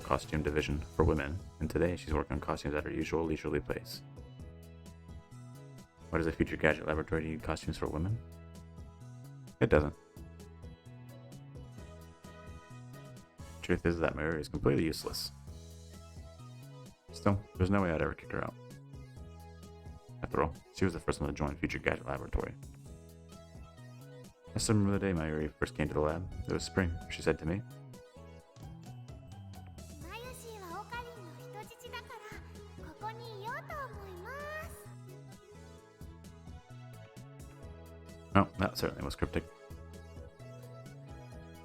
costume division for women, and today she's working on costumes at her usual leisurely place. Why does a future gadget laboratory need costumes for women? It doesn't. Truth is that Mayuri is completely useless. Still, there's no way I'd ever kick her out. After all, she was the first one to join Future Gadget Laboratory. I still remember the day Mayuri first came to the lab. It was spring, she said to me. Oh, that certainly was cryptic.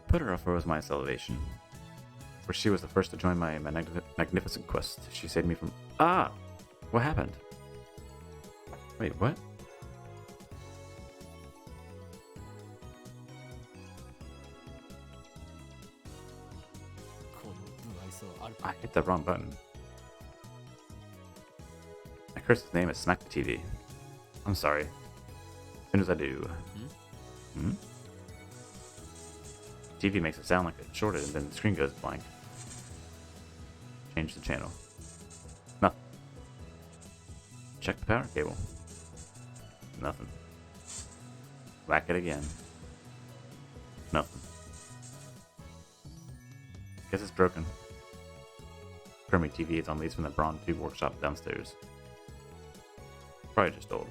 Put her off was my salvation. For she was the first to join my magnificent quest. She saved me from... Ah! What happened? Wait, what? I hit the wrong button. I cursed his name and smacked the TV. I'm sorry. As soon as I do... TV makes it sound like it's shorted and then the screen goes blank. Change the channel. Nothing. Check the power cable. Nothing. Whack it again. Nothing. Guess it's broken. Chromie TV is on lease from the Braun Tube workshop downstairs. Probably just old.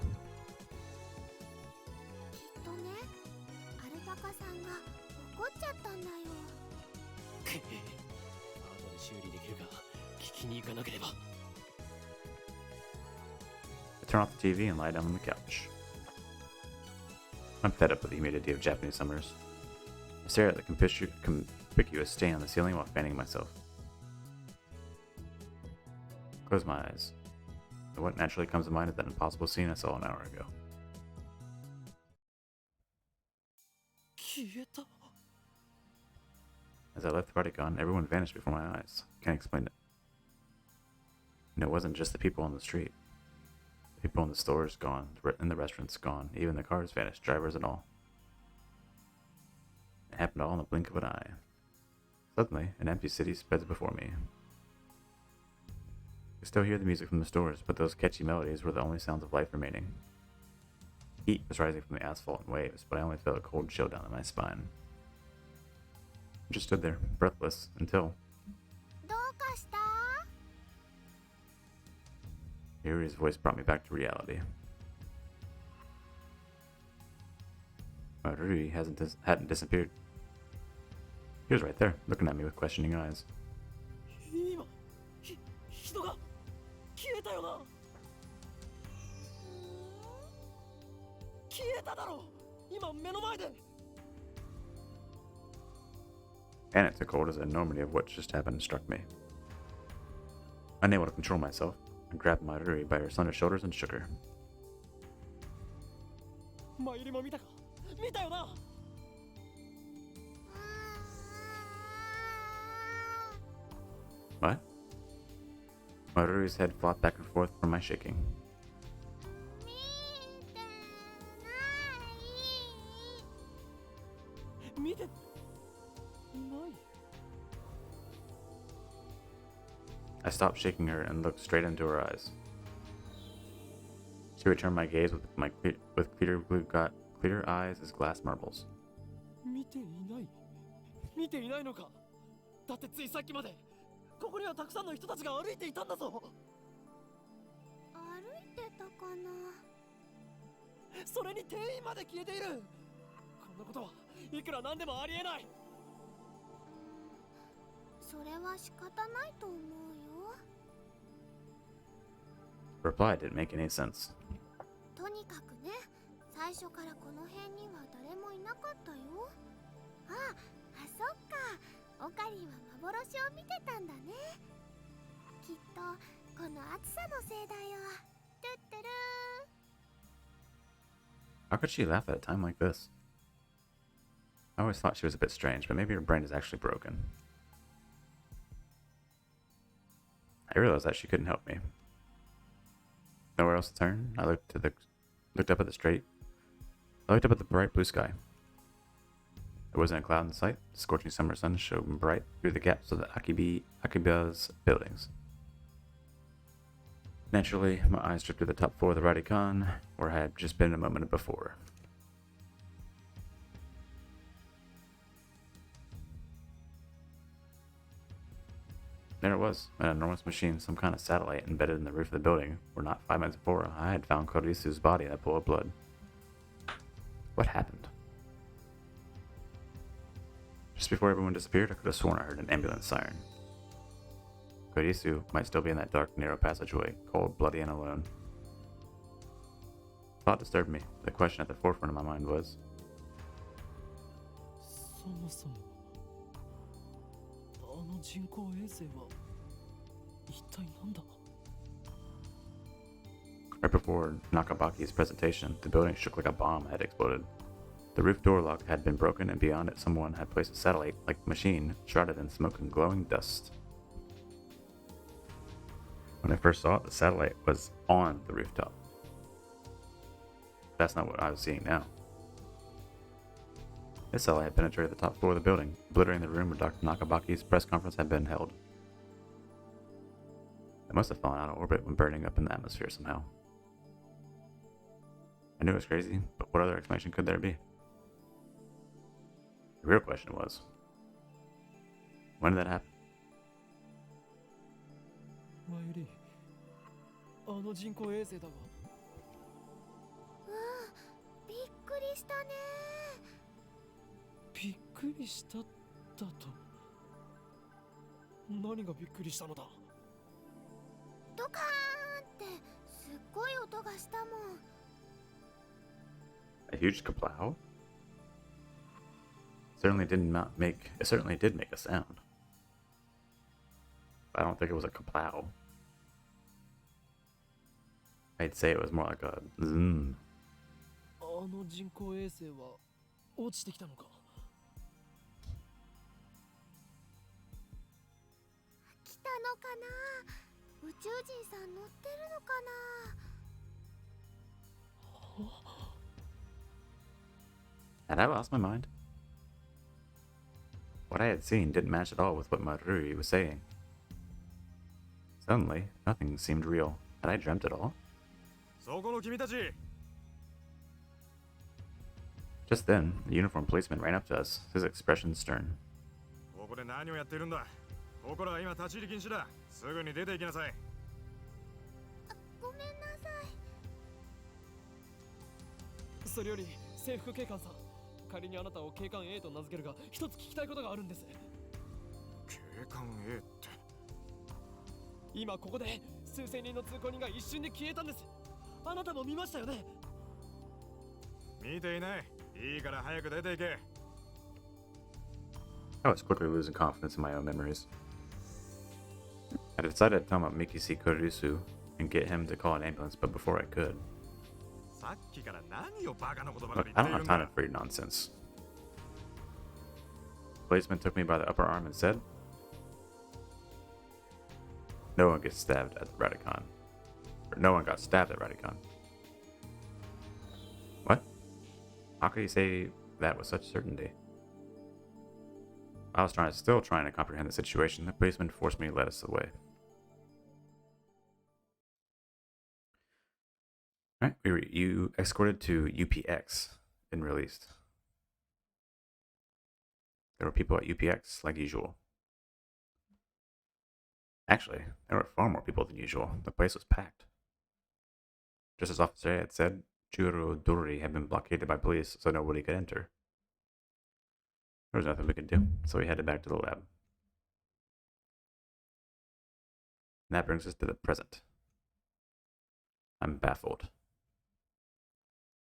I turn off the TV and lie down on the couch. I'm fed up with the humidity of Japanese summers. I stare at the conspicuous stain on the ceiling while fanning myself. Close my eyes. And what naturally comes to mind is that impossible scene I saw an hour ago. As I left the Partycon, everyone vanished before my eyes. Can't explain it. And it wasn't just the people on the street. The people in the stores gone, in the restaurants gone, even the cars vanished, drivers and all. It happened all in the blink of an eye. Suddenly, an empty city spreads before me. I still hear the music from the stores, but those catchy melodies were the only sounds of life remaining. Heat was rising from the asphalt in waves, but I only felt a cold chill down my spine. I just stood there, breathless, until... Yuri's voice brought me back to reality. Rui hadn't disappeared. He was right there, looking at me with questioning eyes. And it took hold as the enormity of what just happened struck me. Unable to control myself, I grabbed Mayuri by her slender shoulders and shook her. What? Mayuri's head flopped back and forth from my shaking. I stopped shaking her and looked straight into her eyes. She returned my gaze with clear eyes as glass marbles. The reply didn't make any sense. How could she laugh at a time like this? I always thought she was a bit strange, but maybe her brain is actually broken. I realized that she couldn't help me. Nowhere else to turn, I looked up at the bright blue sky. There wasn't a cloud in sight. The scorching summer sun shone bright through the gaps of the Akiba's buildings. Naturally, my eyes drifted to the top floor of the Radicon, where I had just been a moment before. There it was, an enormous machine, some kind of satellite embedded in the roof of the building, where not 5 minutes before I had found Korisu's body in a pool of blood. What happened? Just before everyone disappeared, I could have sworn I heard an ambulance siren. Korisu might still be in that dark, narrow passageway, cold, bloody, and alone. The thought disturbed me. The question at the forefront of my mind was, right before Nakabaki's presentation, the building shook like a bomb had exploded. The roof door lock had been broken, and beyond it someone had placed a satellite-like machine shrouded in smoke and glowing dust. When I first saw it, the satellite was on the rooftop. That's not what I was seeing now. This satellite had penetrated the top floor of the building, obliterating the room where Dr. Nakabaki's press conference had been held. It must have fallen out of orbit when burning up in the atmosphere somehow. I knew it was crazy, but what other explanation could there be? The real question was, when did that happen? Mayuri, あの人工衛星だが。びっくりしたね。びっくりしただと。何がびっくりしたのだ。ドカーンってすっごい音がしたもん。A huge kaplow? It certainly did make a sound. But I don't think it was a kaplow. I'd say it was more like a zoom. あの人工衛星は落ちてきたのか。来たのかな。宇宙人さん乗ってるのかな。Had I lost my mind? What I had seen didn't match at all with what Maruri was saying. Suddenly, nothing seemed real. Had I dreamt it all? Just then, a uniformed policeman ran up to us, his expression stern. A と名付けるが、一つ聞きたいことがあるんです。警官 A って。今ここで数千人の通行人が一瞬で消えたんです。あなたも見ましたよね。見ていない。いいから早く出て行け。I was quickly losing confidence in my own memories. I decided to tell him about Mikisi Kurisu and get him to call an ambulance, but before I could. Look, I don't have time for your nonsense. The policeman took me by the upper arm and said, No one gets stabbed at Radicon. Or no one got stabbed at Radicon. What? How could he say that with such certainty? I was still trying to comprehend the situation. The policeman forced me to let us away. Alright, we were escorted to UPX and released. There were people at UPX, like usual. Actually, there were far more people than usual. The place was packed. Just as Officer A had said, Jurodori had been blockaded by police, so nobody could enter. There was nothing we could do, so we headed back to the lab. And that brings us to the present. I'm baffled.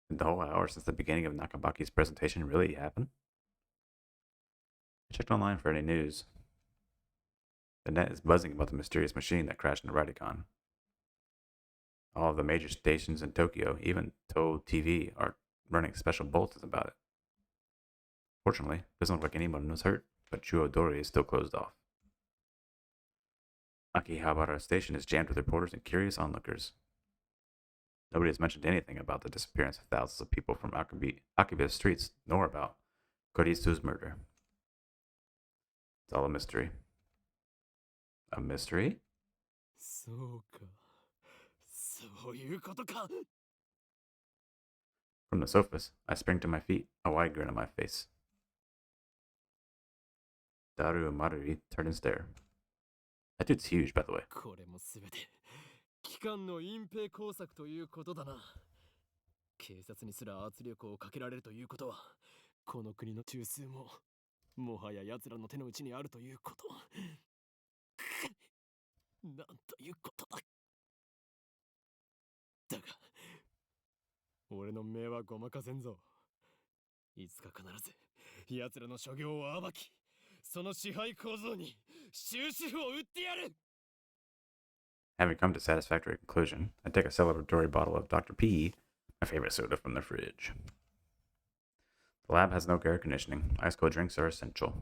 Did the whole hour since the beginning of Nakabaki's presentation really happen? I checked online for any news. The net is buzzing about the mysterious machine that crashed into Radicon. All of the major stations in Tokyo, even Toho TV, are running special bulletins about it. Fortunately, it doesn't look like anyone was hurt, but Chuodori is still closed off. Akihabara Station is jammed with reporters and curious onlookers. Nobody has mentioned anything about the disappearance of thousands of people from Akiba's streets, nor about Korisu's murder. It's all a mystery. A mystery? そうか。そういうことか。 From the sofas, I sprang to my feet, a wide grin on my face. Daru and Marui turned and stared. That dude's huge, by the way. これもすべて機関の隠蔽工作ということだな。警察にすら圧力をかけられるということは、この国の中枢ももはや奴らの手の内にあるということ。なんということだ。だが、俺の目はごまかせんぞ。いつか必ず奴らの所業を暴き、その支配構造に終止符を打ってやる。 Having come to a satisfactory conclusion, I take a celebratory bottle of Dr. P, my favorite soda from the fridge. The lab has no air conditioning. Ice cold drinks are essential.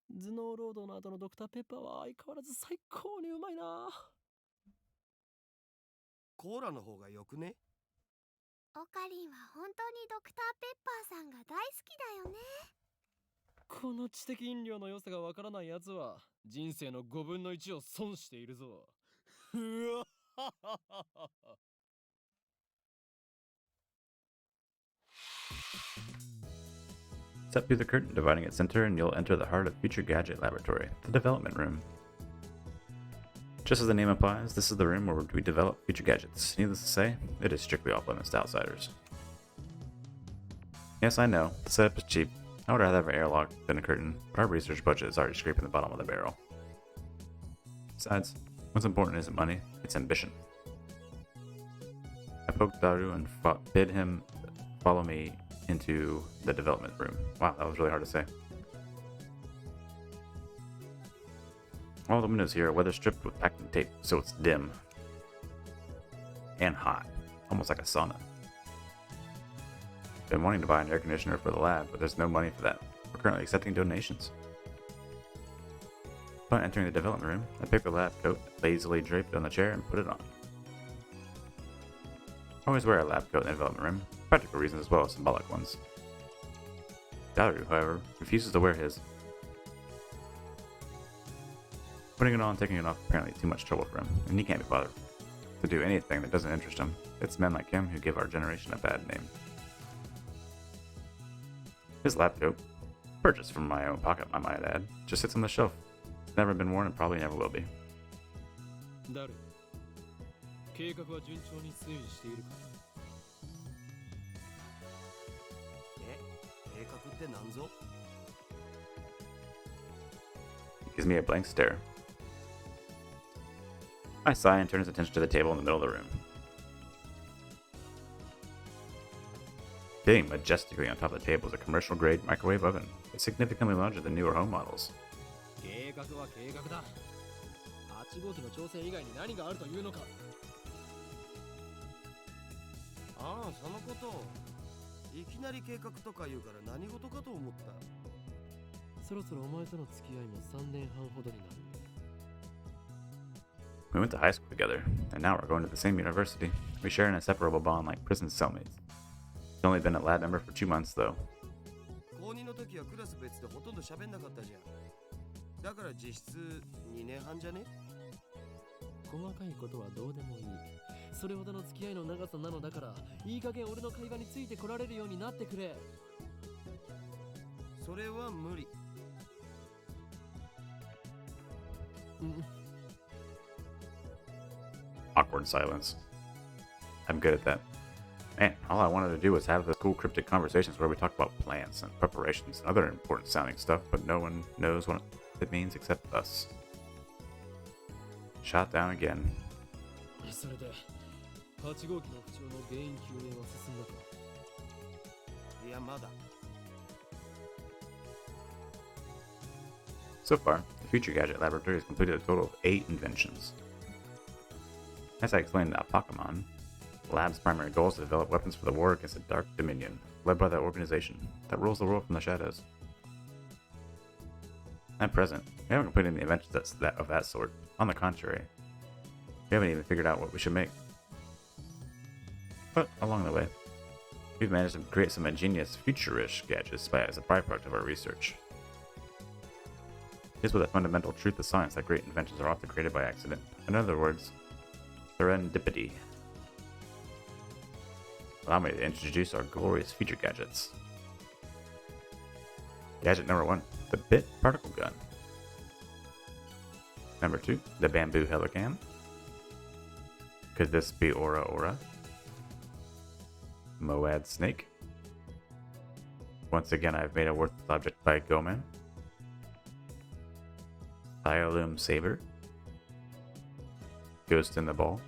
頭脳労働の後のドクターペッパーは相変わらず最高にうまいな。コーラの方がよくね？オカリンは本当にドクターペッパーさんが大好きだよね。この知的飲料の良さがわからない奴は人生の5分の1を損しているぞ。うわはははは。 Step through the curtain dividing its center and you'll enter the heart of Future Gadget Laboratory, the development room. Just as the name implies, this is the room where we develop future gadgets. Needless to say, it is strictly off limits to outsiders. Yes, I know, the setup is cheap. I would rather have an airlock than a curtain, but our research budget is already scraping the bottom of the barrel. Besides, what's important isn't money, it's ambition. I poked Daru and bid him follow me into the development room. Wow, that was really hard to say. All the windows here are weather stripped with packing tape, so it's dim and hot, almost like a sauna. Been wanting to buy an air conditioner for the lab, but there's no money for that. We're currently accepting donations. Upon entering the development room, I picked the lab coat, lazily draped on the chair, and put it on. I always wear a lab coat in the development room, practical reasons as well as symbolic ones. Daru, however, refuses to wear his. Putting it on and taking it off is apparently too much trouble for him, and he can't be bothered to do anything that doesn't interest him. It's men like him who give our generation a bad name. His lab coat, purchased from my own pocket, I might add, just sits on the shelf. It's never been worn and probably never will be. ダル、計画は順調に推移しているか？計画って何ぞ？ He gives me a blank stare. I sigh and turn his attention to the table in the middle of the room. Sitting majestically on top of the table is a commercial-grade microwave oven. It's significantly larger than newer home models. 計画は計画だ。8号機の調整以外に何があるというのか。ああ、そのこと。いきなり計画とか言うから何事かと思った。そろそろお前との付き合いも3年半ほどになる。 We went to high school together, and now we're going to the same university. We share an inseparable bond like prison cellmates. He's only been a lab member for 2 months, though. 高2の時はクラス別でほとんど喋んなかったじゃん。だから実質2年半じゃね？細かいことはどうでもいい。それほどの付き合いの長さなのだから、いい加減俺の会話についてこられるようになってくれ。それは無理。Awkward silence. I'm good at that. Man, all I wanted to do was have those cool cryptic conversations where we talk about plans and preparations and other important sounding stuff, but no one knows what it means except us. Shot down again. それで、8号機の不調の原因究明は進んだか？いや、まだ。So far, the Future Gadget Laboratory has completed a total of 8 inventions. As I explained to Pokemon, the lab's primary goal is to develop weapons for the war against the Dark Dominion, led by that organization that rules the world from the shadows. At present, we haven't completed any inventions of that sort. On the contrary, we haven't even figured out what we should make. But along the way, We've managed to create some ingenious future-ish gadgets as a byproduct of our research. It is with a fundamental truth of science that great inventions are often created by accident. In other words, serendipity. Allow me to introduce our glorious future gadgets. Gadget number 1, the bit particle gun. Number 2, the bamboo helicam. Could this be Aura Aura? Moad snake. Once again, I've made a worthless object by Goman. Thiolume saber. Ghost in the ball.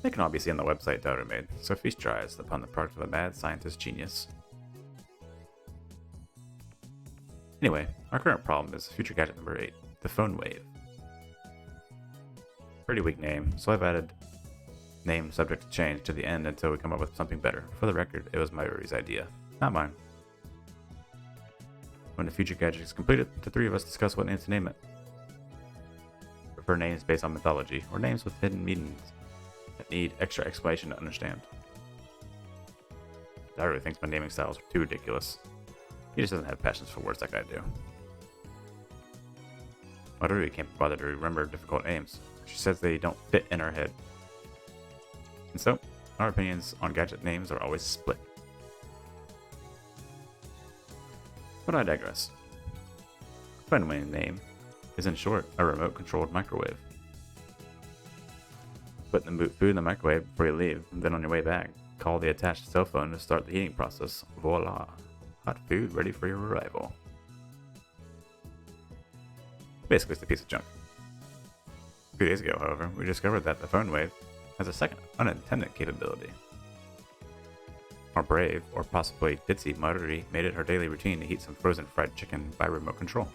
They can all be seen on the website Daughter made, so feast your eyes upon the product of a mad scientist genius. Anyway, our current problem is future gadget number 8, the phone wave. Pretty weak name, so I've added name subject to change to the end until we come up with something better. For the record, it was Mayuri's idea, not mine. When the future gadget is completed, the three of us discuss what name to name it. Prefer names based on mythology, or names with hidden meanings that need extra explanation to understand. Daru thinks my naming styles are too ridiculous. He just doesn't have passions for words like I do. Maruri can't be bothered to remember difficult names. She says they don't fit in her head. And so, our opinions on gadget names are always split. But I digress. Funway's name is in short a remote-controlled microwave. Put the food in the microwave before you leave, and then on your way back, call the attached cell phone to start the heating process. Voila! Hot food ready for your arrival. Basically, it's a piece of junk. A few days ago, however, we discovered that the phone wave has a second unintended capability. Our brave, or possibly ditzy Maruri made it her daily routine to heat some frozen fried chicken by remote control.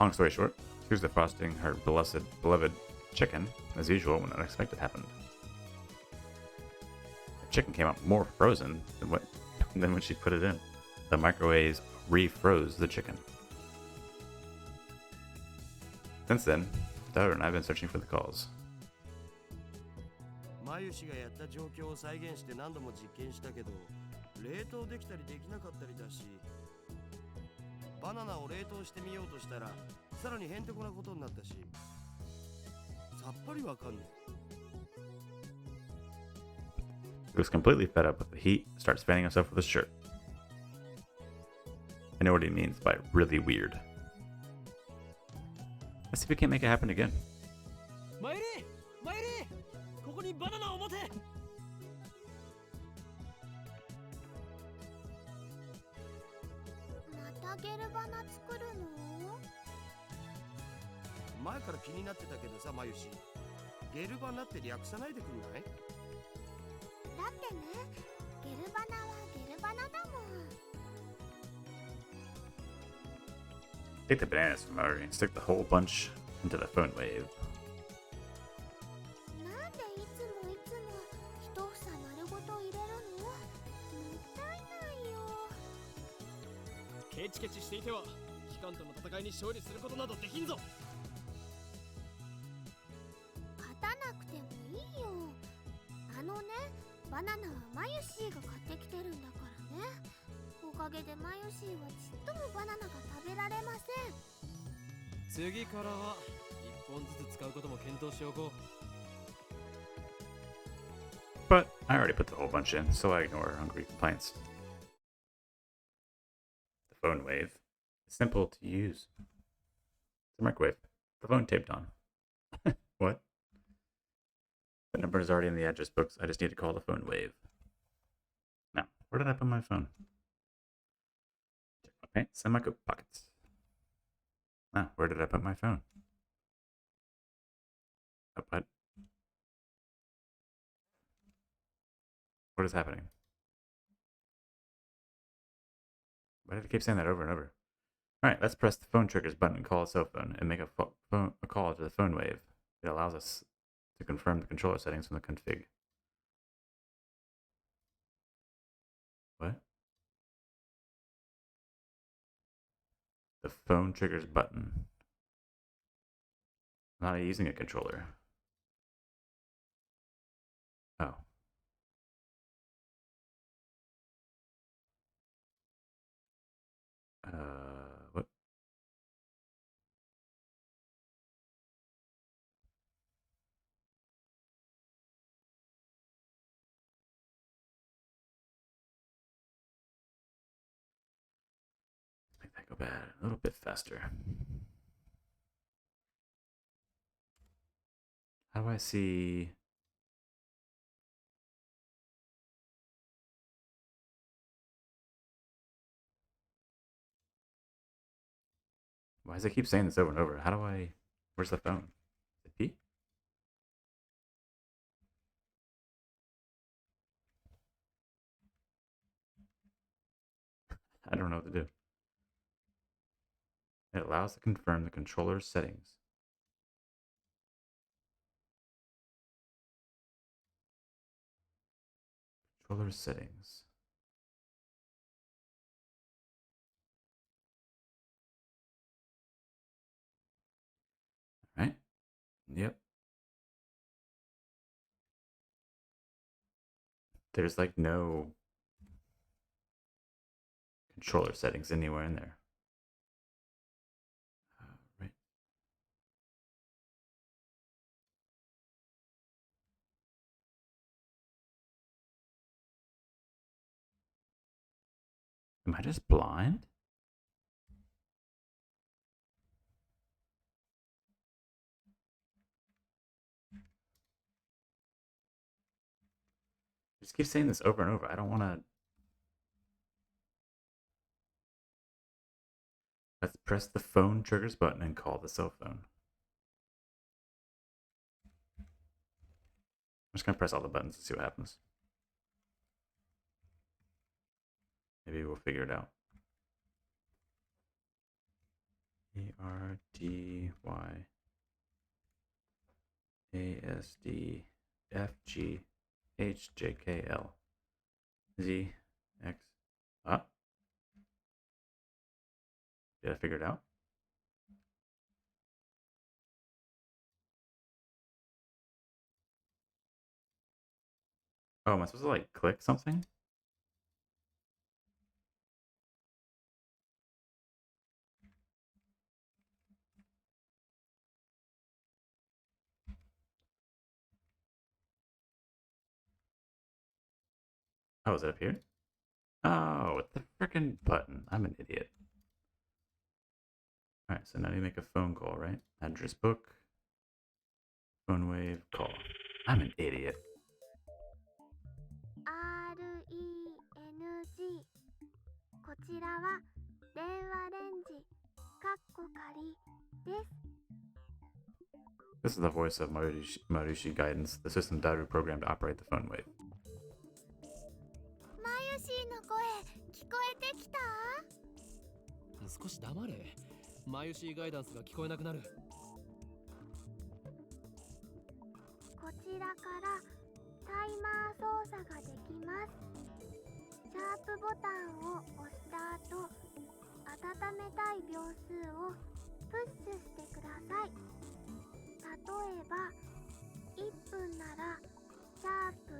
Long story short, she was defrosting her beloved chicken, as usual, when unexpected happened. The chicken came out more frozen than when she put it in. The microwaves refroze the chicken. Since then, Daru and I have been searching for the cause. マユシがやった状況を再現して何度も実験したけど、冷凍できたりできなかったりだし、バナナを冷凍してみようとしたら、さらにへんてこなことになったし、さっぱりわかんねえ。He was completely fed up with the heat, starts fanning himself with his shirt. I know what he means by really weird. Let's see if we can't make it happen again. マユリマユリここにバナナを持てまたゲルバナ作るの？前から気になってたけどさ、マユシ。ゲルバナって略さないでくんない？だってね、ゲルバナはゲルバナだもん。 Take the bananas from Maruri and stick the whole bunch into the phone wave. なんでいつも一房丸ごと入れるの？もったいないよ。ケチケチしていては機関との戦いに勝利することなどできんぞ。勝たなくてもいいよ。あのね、バナナはマユシーが買ってきてるんだからね。おかげでマユシーはちっともバナナが食べられません。次からは1本ずつ使うことも検討しておこう。 But I already put the whole bunch in, so I ignore her hungry complaints. The phone wave is simple to use. It's a microwave. The phone taped on. What? The number is already in the address books. I just need to call the phone wave. Now, where did I put my phone? Check my pants and my coat pockets. Now, where did I put my phone? Oh, what? What is happening? Why did I keep saying that over and over? Alright, let's press the phone triggers button and call a cell phone and make a call to the phone wave. It allows us to confirm the controller settings from the config. What? The phone triggers button. I'm not using a controller. What? Make that go bad a little bit faster. How do I see? Why does it keep saying this over and over? How do I? Where's the phone? Is it P? I don't know what to do. It allows to confirm the controller's settings. Controller settings. Right? Yep. There's like no controller settings anywhere in there. Right. Am I just blind? Just keep saying this over and over. I don't want to. Let's press the phone triggers button and call the cell phone. I'm just going to press all the buttons and see what happens. Maybe we'll figure it out. ARDYASDFGHJKL Ah. Did I figure it out? Oh, am I supposed to like click something? Oh, is it up here? Oh, it's the freaking button. I'm an idiot. Alright, so now you make a phone call, right? Address book. Phone wave call. I'm an idiot. RENG こちらは電話レンジかっこ仮です。 This is the voice of Marushi Guidance, the system diary programmed to operate the phone wave. マユシーの声聞こえてきた？少し黙れ。マユシーガイダンスが聞こえなくなる。こちらからタイマー操作ができます。シャープボタンを押した後、温めたい秒数をプッシュしてください。例えば1分ならシャープ60、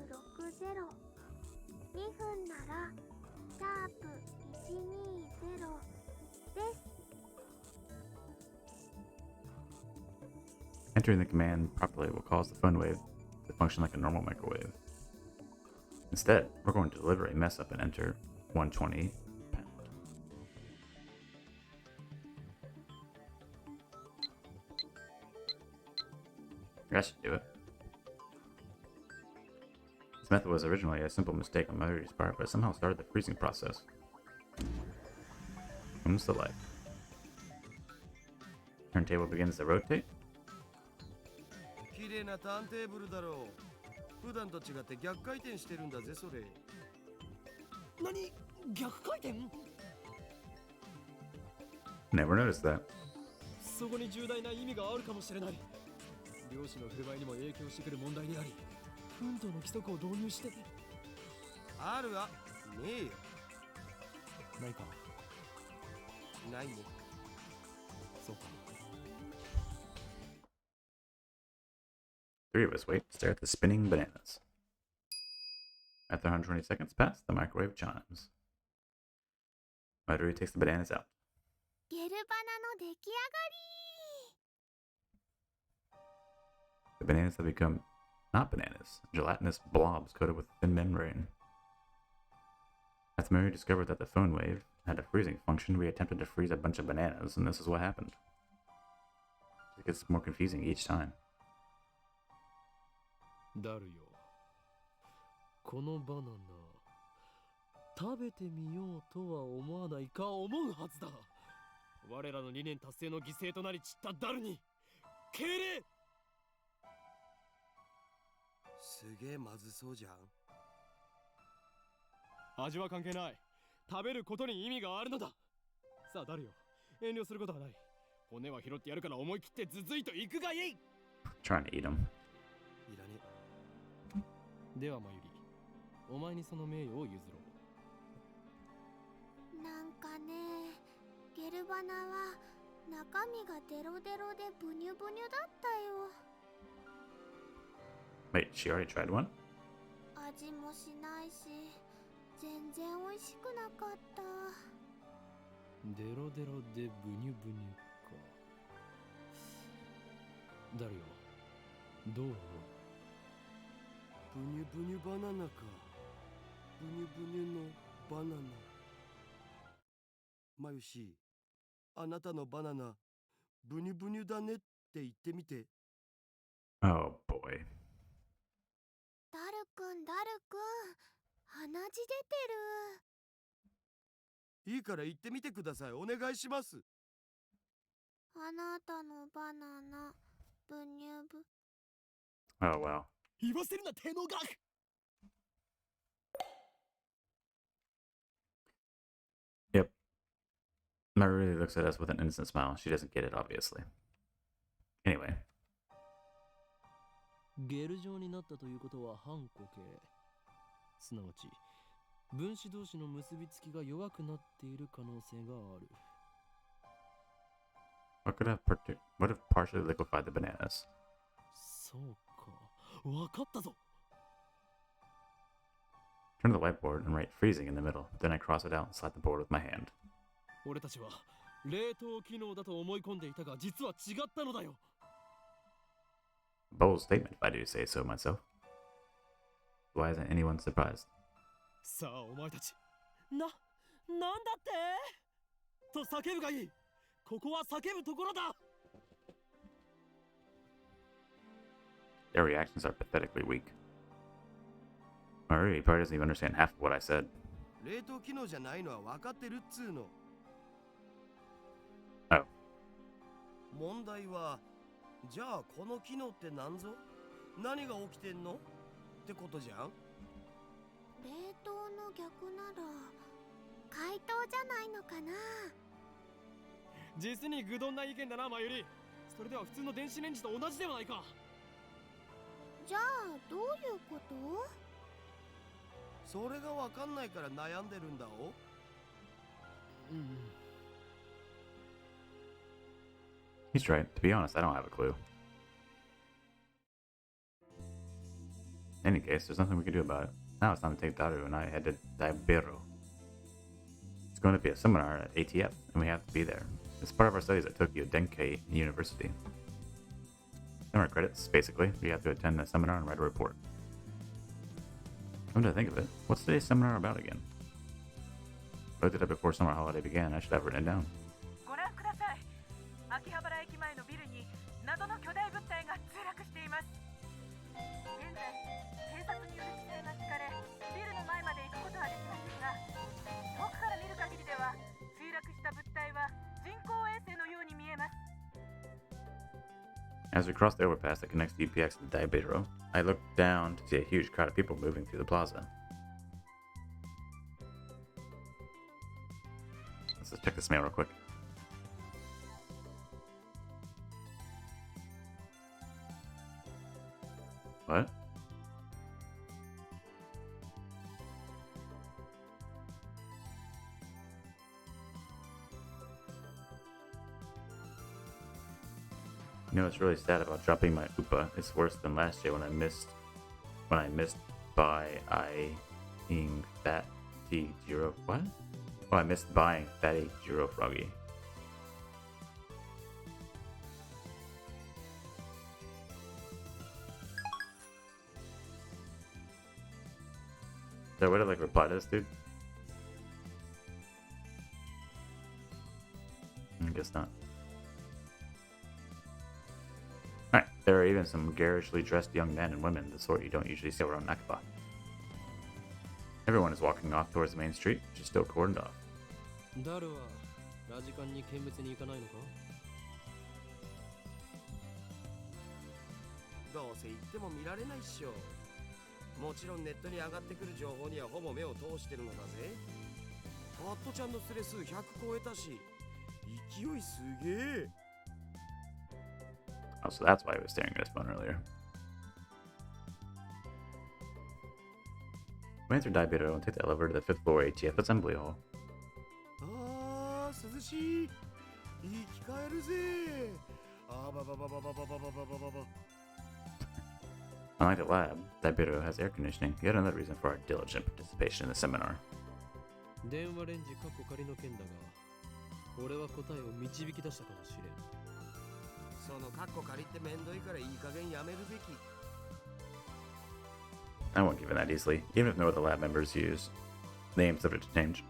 2分ならシャープ120です。 Entering the command properly will cause the phone wave to function like a normal microwave. Instead, we're going to deliver a mess up and enter 120 pound. I should do it. This method was originally a simple mistake on Maru's part, but somehow started the freezing process. Comes to life. Turntable begins to rotate. 綺麗なターンテーブルだろう。普段と違って逆回転してるんだぜそれ。何？逆回転？ Never noticed that. そこに重大な意味があるかもしれない。漁師の振る舞いにも影響してくる問題であり、奮闘の規則を導入して。あるがねえよ。ないか。ないね。そうか。 Three of us wait to stare at the spinning bananas. After 120 seconds pass, the microwave chimes. Maru takes the bananas out. ゲルバナの出来上が The bananas have become not bananas, gelatinous blobs coated with thin membrane. After Mary discovered that the phone wave had a freezing function, we attempted to freeze a bunch of bananas, and this is what happened. It gets more confusing each time. ダルよ、このバナナ食べてみようとは思わないか思うはずだ。我らの理念達成の犠牲となり散ったダルに敬礼。すげえまずそうじゃん。味は関係ない。食べることに意味があるのだ。さあダルよ、遠慮することはない。骨は拾ってやるから思い切ってずずいと行くがいい。 Trying to eat them. いらね。ではマユリ、お前にその名誉を譲ろう。なんかね、ゲルバナは中身がデロデロでブニュブニュだったよ。 Wait, she already tried one? 味もしないし、全然美味しくなかった。デロデロでブニュブニュか。ダルよ、どう思う？ブニュブニュバナナか。ブニュブニュのバナナ。マユシ、あなたのバナナブニュブニュだねって言ってみて。 Oh boy. ダルくん、ダルくん、鼻血出てる。いいから言ってみてください。お願いします。あなたのバナナ、ブニュブ。 Oh wow. 言わせるな、手の額。Yep. Mary really looks at us with an innocent smile. She doesn't get it, obviously. Anyway. ゲル状になったということは反固形。すなわち、分子同士の結びつきが弱くなっている可能性がある。What have partially liquefied the bananas? そうか、わかったぞ。Turn to the whiteboard and write freezing in the middle. Then I cross it out and slap the board with my hand. 俺たちは冷凍機能だと思い込んでいたが、実は違ったのだよ。Bold statement, if I do say so myself. Why isn't anyone surprised? さあ、お前たち、なんだってと叫ぶがいい。ここは叫ぶところだ。Their reactions are pathetically weak. Marie probably doesn't even understand half of what I said. 冷凍機能じゃないのは分かってるっつうの。Oh. 問題は、じゃあこの機能って何ぞ？何が起きてんの？ってことじゃん。冷凍の逆なら解凍じゃないのかな。実に愚鈍な意見だな、マユリ。それでは普通の電子レンジと同じではないか。じゃあどういうこと？それが分かんないから悩んでるんだお。He's right. To be honest, I don't have a clue. In any case, there's nothing we can do about it. Now it's time to take Daru and I head to Daibero. It's going to be a seminar at ATF, and we have to be there. It's part of our studies at Tokyo Denkei University. Summer credits, basically. We have to attend the seminar and write a report. Come to think of it, what's today's seminar about again? I looked it up before summer holiday began. I should have written it down. ご覧ください。秋葉原駅前のビルに謎の巨大物体が墜落しています。現在、警察による規制が敷かれ、ビルの前まで行くことはできませんが、遠くから見る限りでは、墜落した物体は人工衛星のように見えます。As we cross the overpass that connects UPX to Daibero, I looked down to see a huge crowd of people moving through the plaza. Let's just check this mail real quick. What? You know what's really sad about dropping my UPA? It's worse than last year when I missed buying Fatty Jiro. What? Oh, I missed buying Fatty Jiro Froggy. there a way to like reply to this dude? I guess not. Alright, there are even some garishly dressed young men and women, the sort you don't usually see around Nakaba. Everyone is walking off towards the main street, which is still cordoned off. ダルはラジカンに見物に行かないのか？どうせ行っても見られないっしょ。もちろんネットに上がってくる情報にはほぼ目を通してるのだぜ。カットちゃんのスレ数100超えたし、勢いすげえ。Oh, so that's why he was staring at his phone earlier. We enter Daibiro and take the elevator to the 5th floor ATF Assembly Hall. あー、涼しい。生き返るぜ。あばばばばばばばばばばば。Unlike the lab, Daibiro has air conditioning, yet another reason for our diligent participation in the seminar. 電話レンジカッコ仮の件だが、俺は答えを導き出したかもしれん。そのカッコ借りってめんどいからいい加減やめるべき。I won't give in that easily, even if no other lab members use names subject to change.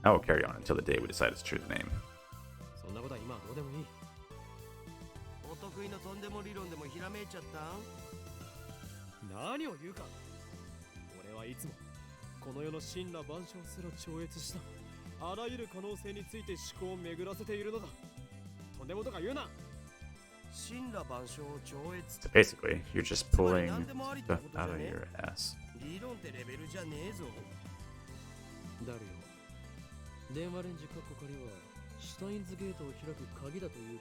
I will carry on until the day we decide its true name. そんなことは今はどうでもいい。お得意のとんでも理論でもひらめいちゃったん？何を言うか。俺はいつもこの世の神羅万象すら超越したあらゆる可能性について思考を巡らせているのだ。とんでもとか言うな。神羅万象を超越。 So basically, you're just pulling stuff out of your ass. 理論ってレベルじゃねえぞ。ダルよ。電話レンジカッコ仮はシュタインズゲートを開く鍵だという